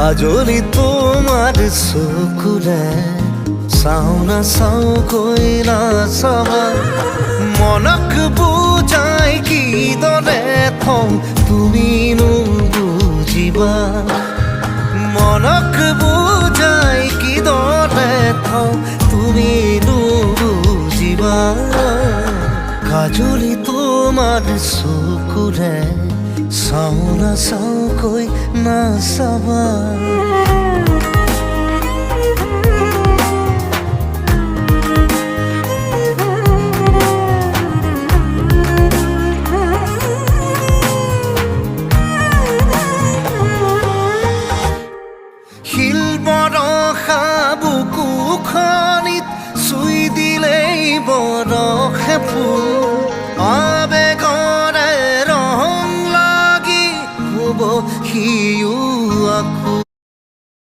কাজলি তোমাৰ চকুৰে চাওঁ নাচাওঁ কৈ নাচাবা মনক বুজাই কিদৰে থওঁ তুমিনো বুজিবা মনক বুজাই কিদৰে থওঁ তুমিনো বুজিবা কাজলি তোমাৰ চকুৰে চাওঁ নাচাওঁ কৈ নাচাবা